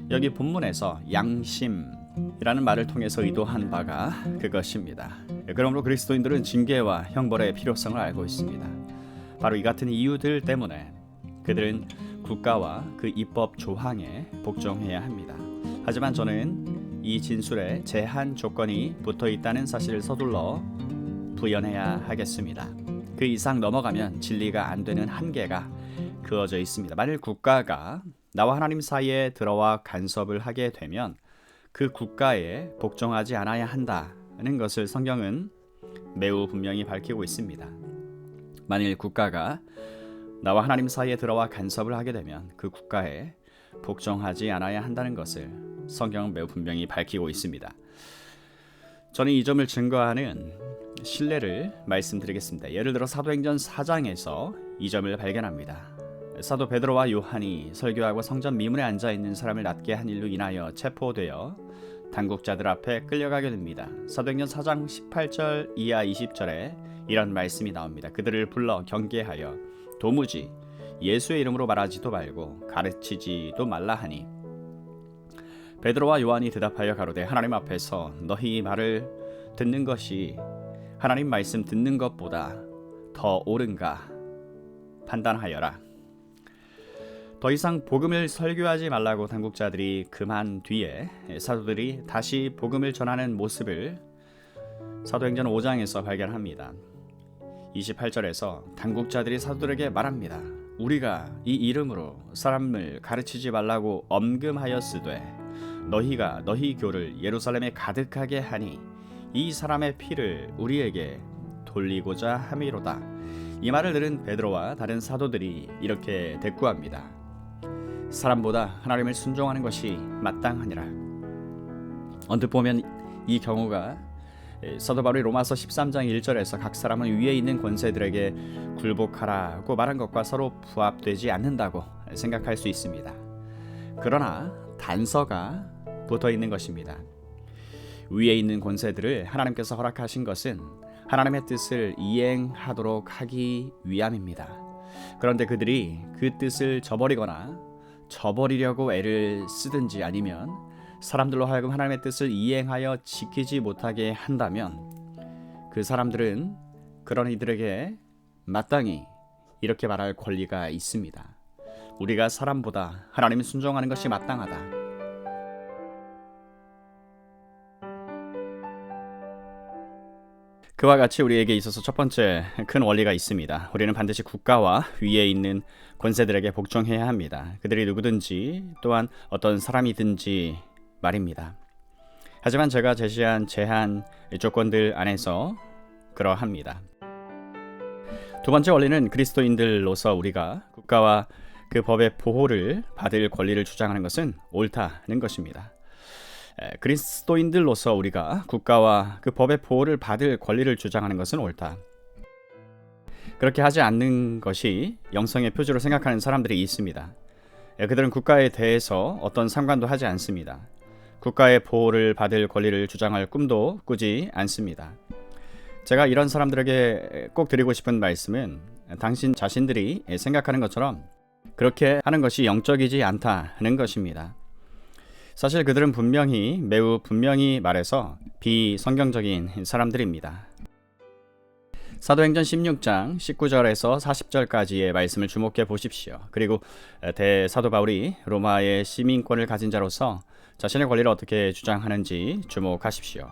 여기 본문에서 양심이라는 말을 통해서 의도한 바가 그것입니다. 그러므로 그리스도인들은 징계와 형벌의 필요성을 알고 있습니다. 바로 이 같은 이유들 때문에 그들은 국가와 그 입법 조항에 복종해야 합니다. 하지만 저는 이 진술에 제한 조건이 붙어 있다는 사실을 서둘러 부연해야 하겠습니다. 그 이상 넘어가면 진리가 안 되는 한계가 그어져 있습니다. 만일 국가가 나와 하나님 사이에 들어와 간섭을 하게 되면 그 국가에 복종하지 않아야 한다는 것을 성경은 매우 분명히 밝히고 있습니다. 만일 국가가 나와 하나님 사이에 들어와 간섭을 하게 되면 그 국가에 복종하지 않아야 한다는 것을 성경은 매우 분명히 밝히고 있습니다. 저는 이 점을 증거하는 신뢰를 말씀드리겠습니다. 예를 들어 사도행전 4장에서 이 점을 발견합니다. 사도 베드로와 요한이 설교하고 성전 미문에 앉아있는 사람을 낫게 한 일로 인하여 체포되어 당국자들 앞에 끌려가게 됩니다. 사도행전 4장 18절 이하 20절에 이런 말씀이 나옵니다. 그들을 불러 경계하여 도무지 예수의 이름으로 말하지도 말고 가르치지도 말라 하니 베드로와 요한이 대답하여 가로되 하나님 앞에서 너희 말을 듣는 것이 하나님 말씀 듣는 것보다 더 옳은가 판단하여라. 더 이상 복음을 설교하지 말라고 당국자들이 금한 뒤에 사도들이 다시 복음을 전하는 모습을 사도행전 5장에서 발견합니다. 28절에서 당국자들이 사도들에게 말합니다. 우리가 이 이름으로 사람을 가르치지 말라고 엄금하였으되 너희가 너희 교를 예루살렘에 가득하게 하니 이 사람의 피를 우리에게 돌리고자 함이로다. 이 말을 들은 베드로와 다른 사도들이 이렇게 대꾸합니다. 사람보다 하나님을 순종하는 것이 마땅하니라. 언뜻 보면 이 경우가 사도 바울이 로마서 13장 1절에서 각 사람은 위에 있는 권세들에게 굴복하라고 말한 것과 서로 부합되지 않는다고 생각할 수 있습니다. 그러나 단서가 붙어 있는 것입니다. 위에 있는 권세들을 하나님께서 허락하신 것은 하나님의 뜻을 이행하도록 하기 위함입니다. 그런데 그들이 그 뜻을 저버리려고 애를 쓰든지 아니면 사람들로 하여금 하나님의 뜻을 이행하여 지키지 못하게 한다면 그 사람들은 그런 이들에게 마땅히 이렇게 말할 권리가 있습니다. 우리가 사람보다 하나님을 순종하는 것이 마땅하다. 그와 같이 우리에게 있어서 첫 번째 큰 원리가 있습니다. 우리는 반드시 국가와 위에 있는 권세들에게 복종해야 합니다. 그들이 누구든지 또한 어떤 사람이든지 말입니다. 하지만 제가 제시한 제한 조건들 안에서 그러합니다. 두 번째 원리는 그리스도인들로서 우리가 국가와 그 법의 보호를 받을 권리를 주장하는 것은 옳다는 것입니다. 그리스도인들로서 우리가 국가와 그 법의 보호를 받을 권리를 주장하는 것은 옳다. 그렇게 하지 않는 것이 영성의 표지로 생각하는 사람들이 있습니다. 그들은 국가에 대해서 어떤 상관도 하지 않습니다. 국가의 보호를 받을 권리를 주장할 꿈도 꾸지 않습니다. 제가 이런 사람들에게 꼭 드리고 싶은 말씀은 당신 자신들이 생각하는 것처럼 그렇게 하는 것이 영적이지 않다는 것입니다. 사실 그들은 매우 분명히 말해서 비성경적인 사람들입니다. 사도행전 16장 19절에서 40절까지의 말씀을 주목해 보십시오. 그리고 대사도 바울이 로마의 시민권을 가진 자로서 자신의 권리를 어떻게 주장하는지 주목하십시오.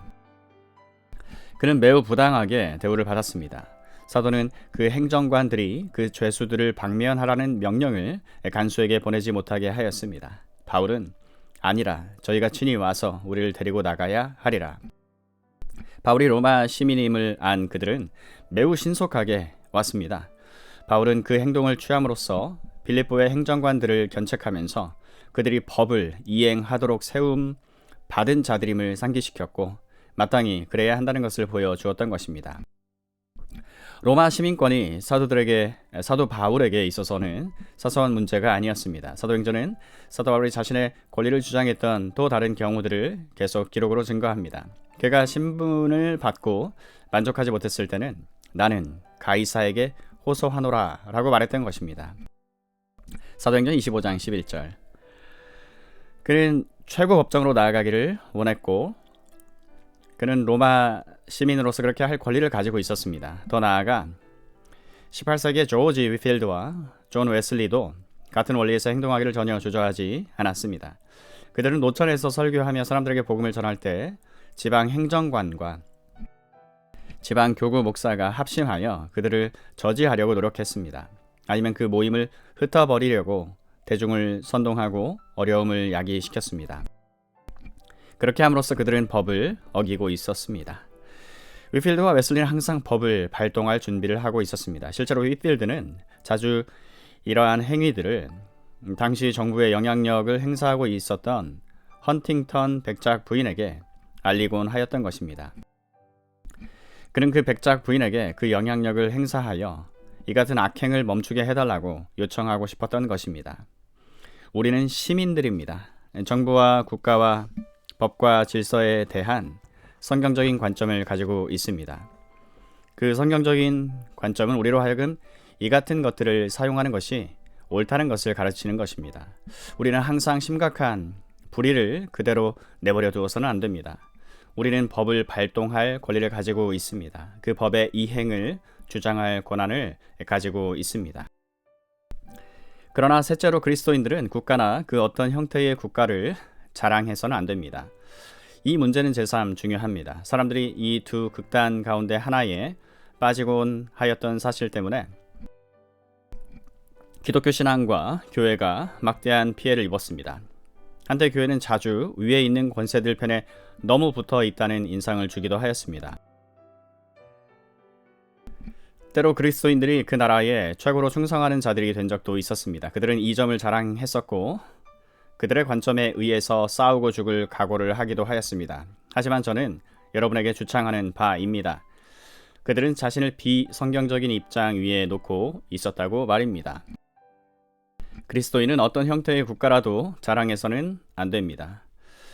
그는 매우 부당하게 대우를 받았습니다. 사도는 그 행정관들이 그 죄수들을 방면하라는 명령을 간수에게 보내지 못하게 하였습니다. 바울은 아니라 저희가 친히 와서 우리를 데리고 나가야 하리라. 바울이 로마 시민임을 안 그들은 매우 신속하게 왔습니다. 바울은 그 행동을 취함으로써 빌립보의 행정관들을 견책하면서 그들이 법을 이행하도록 세움 받은 자들임을 상기시켰고 마땅히 그래야 한다는 것을 보여주었던 것입니다. 로마 시민권이 사도 바울에게 있어서는 사소한 문제가 아니었습니다. 사도행전은 사도 바울이 자신의 권리를 주장했던 또 다른 경우들을 계속 기록으로 증거합니다. 그가 신분을 받고 만족하지 못했을 때는 나는 가이사에게 호소하노라 라고 말했던 것입니다. 사도행전 25장 11절. 그는 최고 법정으로 나아가기를 원했고 그는 로마 시민으로서 그렇게 할 권리를 가지고 있었습니다. 더 나아가 18세기의 조지 위필드와 존 웨슬리도 같은 원리에서 행동하기를 전혀 주저하지 않았습니다. 그들은 노천에서 설교하며 사람들에게 복음을 전할 때 지방 행정관과 지방 교구 목사가 합심하여 그들을 저지하려고 노력했습니다. 아니면 그 모임을 흩어버리려고 대중을 선동하고 어려움을 야기시켰습니다. 그렇게 함으로써 그들은 법을 어기고 있었습니다. 위필드와 웨슬리는 항상 법을 발동할 준비를 하고 있었습니다. 실제로 위필드는 자주 이러한 행위들을 당시 정부의 영향력을 행사하고 있었던 헌팅턴 백작 부인에게 알리곤 하였던 것입니다. 그는 그 백작 부인에게 그 영향력을 행사하여 이 같은 악행을 멈추게 해달라고 요청하고 싶었던 것입니다. 우리는 시민들입니다. 정부와 국가와 법과 질서에 대한 성경적인 관점을 가지고 있습니다. 그 성경적인 관점은 우리로 하여금 이 같은 것들을 사용하는 것이 옳다는 것을 가르치는 것입니다. 우리는 항상 심각한 불의를 그대로 내버려 두어서는 안 됩니다. 우리는 법을 발동할 권리를 가지고 있습니다. 그 법의 이행을 주장할 권한을 가지고 있습니다. 그러나 셋째로 그리스도인들은 국가나 그 어떤 형태의 국가를 자랑해서는 안 됩니다. 이 문제는 제3 중요합니다. 사람들이 이 두 극단 가운데 하나에 빠지곤 하였던 사실 때문에 기독교 신앙과 교회가 막대한 피해를 입었습니다. 한때 교회는 자주 위에 있는 권세들 편에 너무 붙어 있다는 인상을 주기도 하였습니다. 때로 그리스도인들이 그 나라에 최고로 충성하는 자들이 된 적도 있었습니다. 그들은 이 점을 자랑했었고 그들의 관점에 의해서 싸우고 죽을 각오를 하기도 하였습니다. 하지만 저는 여러분에게 주창하는 바입니다. 그들은 자신을 비성경적인 입장 위에 놓고 있었다고 말입니다. 그리스도인은 어떤 형태의 국가라도 자랑해서는 안 됩니다.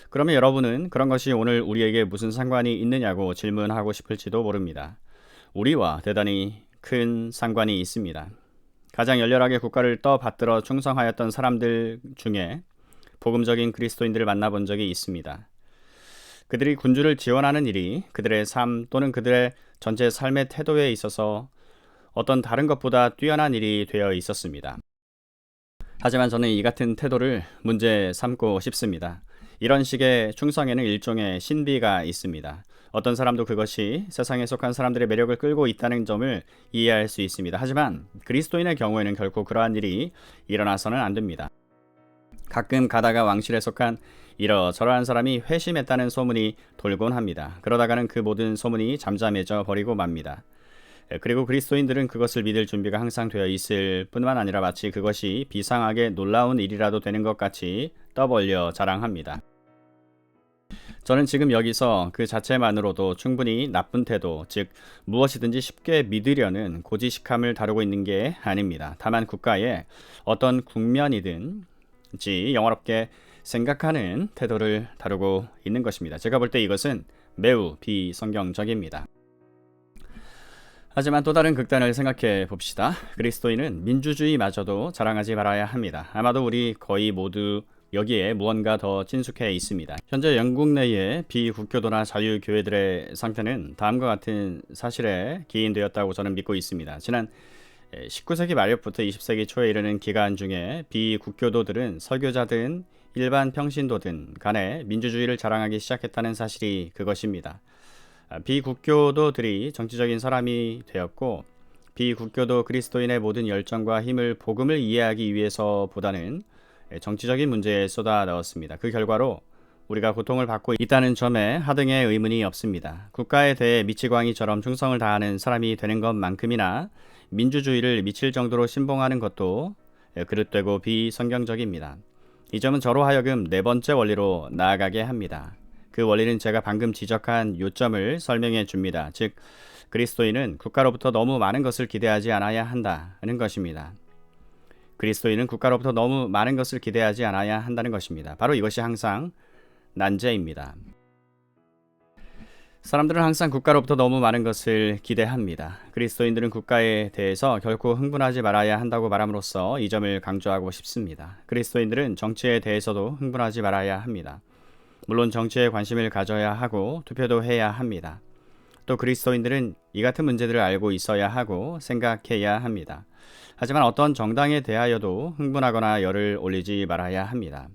그러면 여러분은 그런 것이 오늘 우리에게 무슨 상관이 있느냐고 질문하고 싶을지도 모릅니다. 우리와 대단히 큰 상관이 있습니다. 가장 열렬하게 국가를 떠받들어 충성하였던 사람들 중에 복음적인 그리스도인들을 만나본 적이 있습니다. 그들이 군주를 지원하는 일이 그들의 삶 또는 그들의 전체 삶의 태도에 있어서 어떤 다른 것보다 뛰어난 일이 되어 있었습니다. 하지만 저는 이 같은 태도를 문제 삼고 싶습니다. 이런 식의 충성에는 일종의 신비가 있습니다. 어떤 사람도 그것이 세상에 속한 사람들의 매력을 끌고 있다는 점을 이해할 수 있습니다. 하지만 그리스도인의 경우에는 결코 그러한 일이 일어나서는 안 됩니다. 가끔 가다가 왕실에 속한 이러저러한 사람이 회심했다는 소문이 돌곤 합니다. 그러다가는 그 모든 소문이 잠잠해져 버리고 맙니다. 그리고 그리스도인들은 그것을 믿을 준비가 항상 되어 있을 뿐만 아니라 마치 그것이 비상하게 놀라운 일이라도 되는 것 같이 떠벌려 자랑합니다. 저는 지금 여기서 그 자체만으로도 충분히 나쁜 태도, 즉 무엇이든지 쉽게 믿으려는 고지식함을 다루고 있는 게 아닙니다. 다만 국가의 어떤 국면이든지 영화롭게 생각하는 태도를 다루고 있는 것입니다. 제가 볼 때 이것은 매우 비성경적입니다. 하지만 또 다른 극단을 생각해 봅시다. 그리스도인은 민주주의마저도 자랑하지 말아야 합니다. 아마도 우리 거의 모두 여기에 무언가 더 친숙해 있습니다. 현재 영국 내의 비국교도나 자유교회들의 상태는 다음과 같은 사실에 기인되었다고 저는 믿고 있습니다. 지난 19세기 말부터 20세기 초에 이르는 기간 중에 비국교도들은 설교자든 일반 평신도든 간에 민주주의를 자랑하기 시작했다는 사실이 그것입니다. 비국교도들이 정치적인 사람이 되었고 비국교도 그리스도인의 모든 열정과 힘을 복음을 이해하기 위해서보다는 정치적인 문제에 쏟아 넣었습니다. 그 결과로 우리가 고통을 받고 있다는 점에 하등의 의문이 없습니다. 국가에 대해 미치광이처럼 충성을 다하는 사람이 되는 것만큼이나 민주주의를 미칠 정도로 신봉하는 것도 그릇되고 비성경적입니다. 이 점은 저로 하여금 네 번째 원리로 나아가게 합니다. 그 원리는 제가 방금 지적한 요점을 설명해 줍니다. 즉, 그리스도인은 국가로부터 너무 많은 것을 기대하지 않아야 한다는 것입니다. 그리스도인은 국가로부터 너무 많은 것을 기대하지 않아야 한다는 것입니다. 바로 이것이 항상 난제입니다. 사람들은 항상 국가로부터 너무 많은 것을 기대합니다. 그리스도인들은 국가에 대해서 결코 흥분하지 말아야 한다고 말함으로써 이 점을 강조하고 싶습니다. 그리스도인들은 정치에 대해서도 흥분하지 말아야 합니다. 물론 정치에 관심을 가져야 하고 투표도 해야 합니다. 또 그리스도인들은 이 같은 문제들을 알고 있어야 하고 생각해야 합니다. 하지만 어떤 정당에 대하여도 흥분하거나 열을 올리지 말아야 합니다.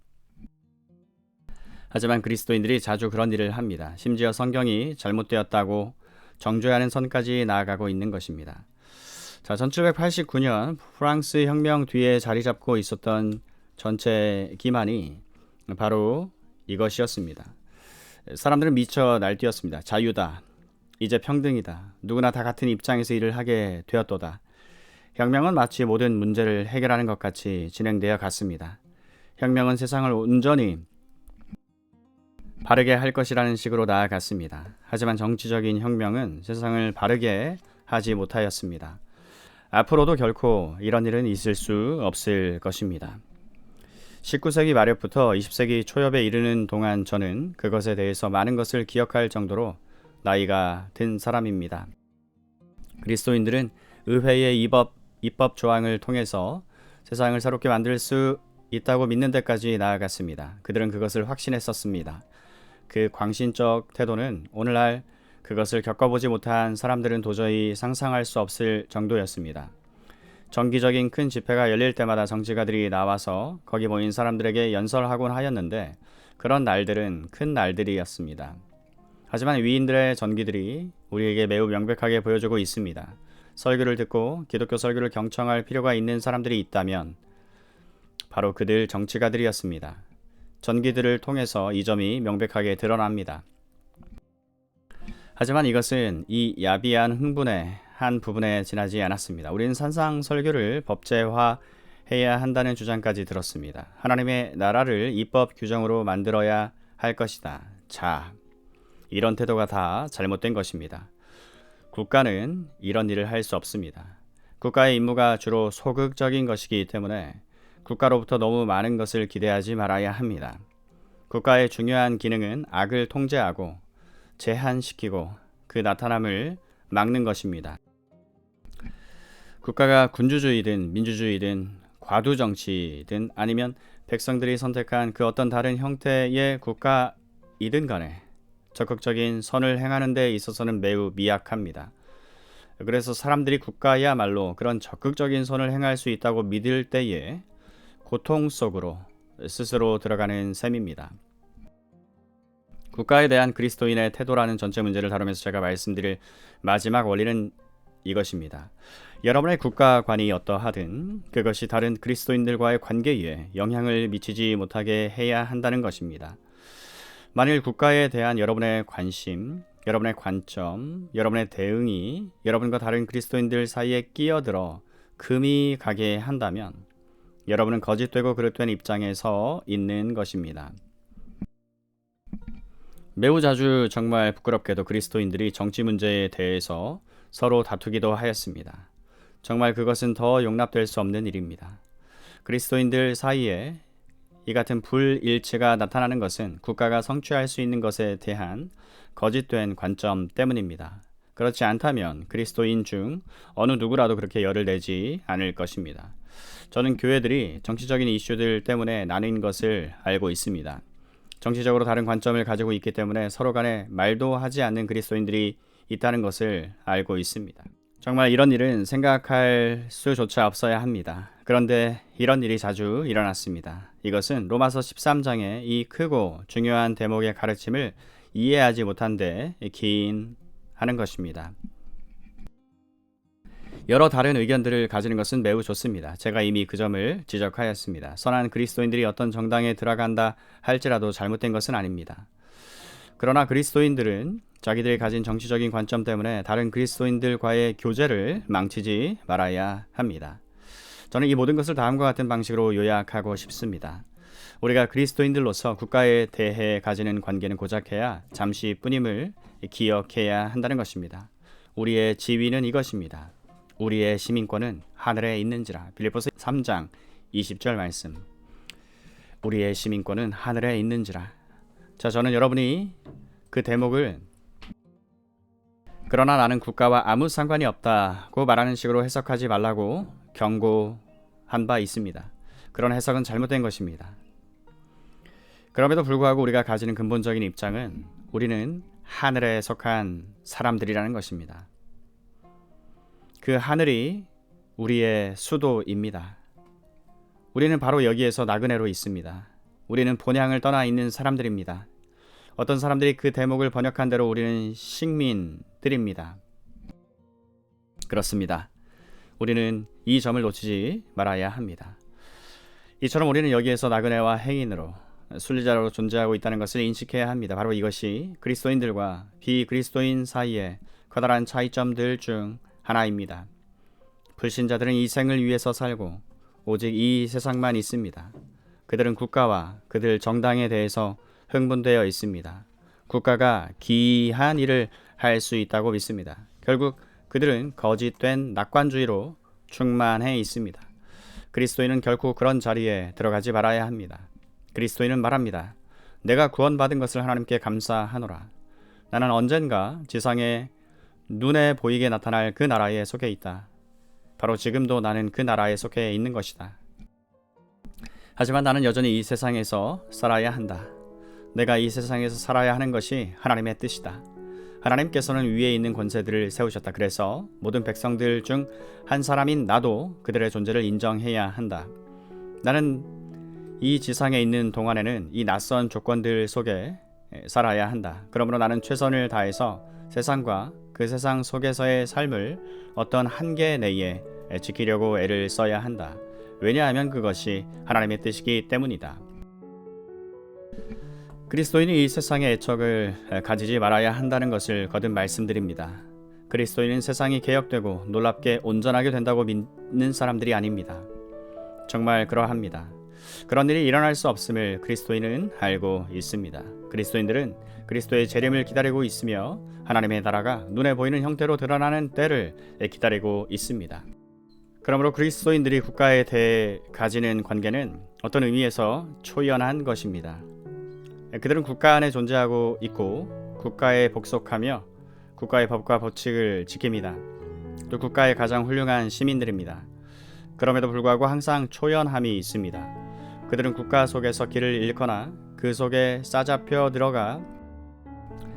하지만 그리스도인들이 자주 그런 일을 합니다. 심지어 성경이 잘못되었다고 정죄하는 선까지 나아가고 있는 것입니다. 자, 1789년 프랑스 혁명 뒤에 자리 잡고 있었던 전체 기만이 바로 이것이었습니다. 사람들은 미쳐 날뛰었습니다. 자유다. 이제 평등이다. 누구나 다 같은 입장에서 일을 하게 되었도다. 혁명은 마치 모든 문제를 해결하는 것 같이 진행되어 갔습니다. 혁명은 세상을 온전히 바르게 할 것이라는 식으로 나아갔습니다. 하지만 정치적인 혁명은 세상을 바르게 하지 못하였습니다. 앞으로도 결코 이런 일은 있을 수 없을 것입니다. 19세기 말엽부터 20세기 초엽에 이르는 동안 저는 그것에 대해서 많은 것을 기억할 정도로 나이가 든 사람입니다. 그리스도인들은 의회의 입법 조항을 통해서 세상을 새롭게 만들 수 있다고 믿는 데까지 나아갔습니다. 그들은 그것을 확신했었습니다. 그 광신적 태도는 오늘날 그것을 겪어보지 못한 사람들은 도저히 상상할 수 없을 정도였습니다. 정기적인 큰 집회가 열릴 때마다 정치가들이 나와서 거기 모인 사람들에게 연설하곤 하였는데 그런 날들은 큰 날들이었습니다. 하지만 위인들의 전기들이 우리에게 매우 명백하게 보여주고 있습니다. 설교를 듣고 기독교 설교를 경청할 필요가 있는 사람들이 있다면 바로 그들 정치가들이었습니다. 전기들을 통해서 이 점이 명백하게 드러납니다. 하지만 이것은 이 야비한 흥분의 한 부분에 지나지 않았습니다. 우리는 산상 설교를 법제화해야 한다는 주장까지 들었습니다. 하나님의 나라를 입법 규정으로 만들어야 할 것이다. 자, 이런 태도가 다 잘못된 것입니다. 국가는 이런 일을 할 수 없습니다. 국가의 임무가 주로 소극적인 것이기 때문에 국가로부터 너무 많은 것을 기대하지 말아야 합니다. 국가의 중요한 기능은 악을 통제하고 제한시키고 그 나타남을 막는 것입니다. 국가가 군주주의든 민주주의든 과두정치든 아니면 백성들이 선택한 그 어떤 다른 형태의 국가이든 간에 적극적인 선을 행하는 데 있어서는 매우 미약합니다. 그래서 사람들이 국가야말로 그런 적극적인 선을 행할 수 있다고 믿을 때에 고통 속으로 스스로 들어가는 셈입니다. 국가에 대한 그리스도인의 태도라는 전체 문제를 다루면서 제가 말씀드릴 마지막 원리는 이것입니다. 여러분의 국가관이 어떠하든 그것이 다른 그리스도인들과의 관계에 영향을 미치지 못하게 해야 한다는 것입니다. 만일 국가에 대한 여러분의 관심, 여러분의 관점, 여러분의 대응이 여러분과 다른 그리스도인들 사이에 끼어들어 금이 가게 한다면 여러분은 거짓되고 그릇된 입장에 서 있는 것입니다. 매우 자주 정말 부끄럽게도 그리스도인들이 정치 문제에 대해서 서로 다투기도 하였습니다. 정말 그것은 더 용납될 수 없는 일입니다. 그리스도인들 사이에 이 같은 불일치가 나타나는 것은 국가가 성취할 수 있는 것에 대한 거짓된 관점 때문입니다. 그렇지 않다면 그리스도인 중 어느 누구라도 그렇게 열을 내지 않을 것입니다. 저는 교회들이 정치적인 이슈들 때문에 나뉜 것을 알고 있습니다. 정치적으로 다른 관점을 가지고 있기 때문에 서로 간에 말도 하지 않는 그리스도인들이 있다는 것을 알고 있습니다. 정말 이런 일은 생각할 수조차 없어야 합니다. 그런데 이런 일이 자주 일어났습니다. 이것은 로마서 13장의 이 크고 중요한 대목의 가르침을 이해하지 못한 데 기인하는 것입니다. 여러 다른 의견들을 가지는 것은 매우 좋습니다. 제가 이미 그 점을 지적하였습니다. 선한 그리스도인들이 어떤 정당에 들어간다 할지라도 잘못된 것은 아닙니다. 그러나 그리스도인들은 자기들이 가진 정치적인 관점 때문에 다른 그리스도인들과의 교제를 망치지 말아야 합니다. 저는 이 모든 것을 다음과 같은 방식으로 요약하고 싶습니다. 우리가 그리스도인들로서 국가에 대해 가지는 관계는 고작해야 잠시뿐임을 기억해야 한다는 것입니다. 우리의 지위는 이것입니다. 우리의 시민권은 하늘에 있는지라. 빌립보서 3장 20절 말씀. 우리의 시민권은 하늘에 있는지라. 자, 저는 여러분이 그 대목을 그러나 나는 국가와 아무 상관이 없다고 말하는 식으로 해석하지 말라고 경고한 바 있습니다. 그런 해석은 잘못된 것입니다. 그럼에도 불구하고 우리가 가지는 근본적인 입장은 우리는 하늘에 속한 사람들이라는 것입니다. 그 하늘이 우리의 수도입니다. 우리는 바로 여기에서 나그네로 있습니다. 우리는 본향을 떠나 있는 사람들입니다. 어떤 사람들이 그 대목을 번역한 대로 우리는 식민들입니다. 그렇습니다. 우리는 이 점을 놓치지 말아야 합니다. 이처럼 우리는 여기에서 나그네와 행인으로 순리자로 존재하고 있다는 것을 인식해야 합니다. 바로 이것이 그리스도인들과 비그리스도인 사이의 커다란 차이점들 중 하나입니다. 불신자들은 이 생을 위해서 살고 오직 이 세상만 있습니다. 그들은 국가와 그들 정당에 대해서 흥분되어 있습니다. 국가가 기이한 일을 할 수 있다고 믿습니다. 결국 그들은 거짓된 낙관주의로 충만해 있습니다. 그리스도인은 결코 그런 자리에 들어가지 말아야 합니다. 그리스도인은 말합니다. 내가 구원받은 것을 하나님께 감사하노라. 나는 언젠가 지상에 눈에 보이게 나타날 그 나라에 속해 있다. 바로 지금도 나는 그 나라에 속해 있는 것이다. 하지만 나는 여전히 이 세상에서 살아야 한다. 내가 이 세상에서 살아야 하는 것이 하나님의 뜻이다. 하나님께서는 위에 있는 권세들을 세우셨다. 그래서 모든 백성들 중 한 사람인 나도 그들의 존재를 인정해야 한다. 나는 이 지상에 있는 동안에는 이 낯선 조건들 속에 살아야 한다. 그러므로 나는 최선을 다해서 세상과 그 세상 속에서의 삶을 어떤 한계 내에 지키려고 애를 써야 한다. 왜냐하면 그것이 하나님의 뜻이기 때문이다. 그리스도인이 이 세상의 애착을 가지지 말아야 한다는 것을 거듭 말씀드립니다. 그리스도인은 세상이 개혁되고 놀랍게 온전하게 된다고 믿는 사람들이 아닙니다. 정말 그러합니다. 그런 일이 일어날 수 없음을 그리스도인은 알고 있습니다. 그리스도인들은 그리스도의 재림을 기다리고 있으며 하나님의 나라가 눈에 보이는 형태로 드러나는 때를 기다리고 있습니다. 그러므로 그리스도인들이 국가에 대해 가지는 관계는 어떤 의미에서 초연한 것입니다. 그들은 국가 안에 존재하고 있고 국가에 복속하며 국가의 법과 법칙을 지킵니다. 또 국가의 가장 훌륭한 시민들입니다. 그럼에도 불구하고 항상 초연함이 있습니다. 그들은 국가 속에서 길을 잃거나 그 속에 싸잡혀 들어가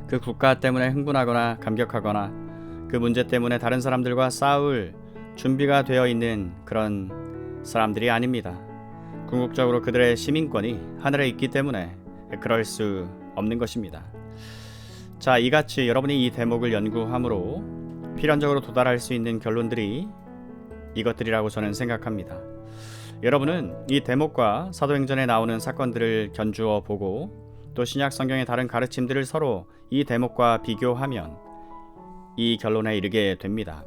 그 국가 때문에 흥분하거나 감격하거나 그 문제 때문에 다른 사람들과 싸울 준비가 되어 있는 그런 사람들이 아닙니다. 궁극적으로 그들의 시민권이 하늘에 있기 때문에 그럴 수 없는 것입니다. 자, 이같이 여러분이 이 대목을 연구함으로 필연적으로 도달할 수 있는 결론들이 이것들이라고 저는 생각합니다. 여러분은 이 대목과 사도행전에 나오는 사건들을 견주어 보고 또 신약 성경의 다른 가르침들을 서로 이 대목과 비교하면 이 결론에 이르게 됩니다.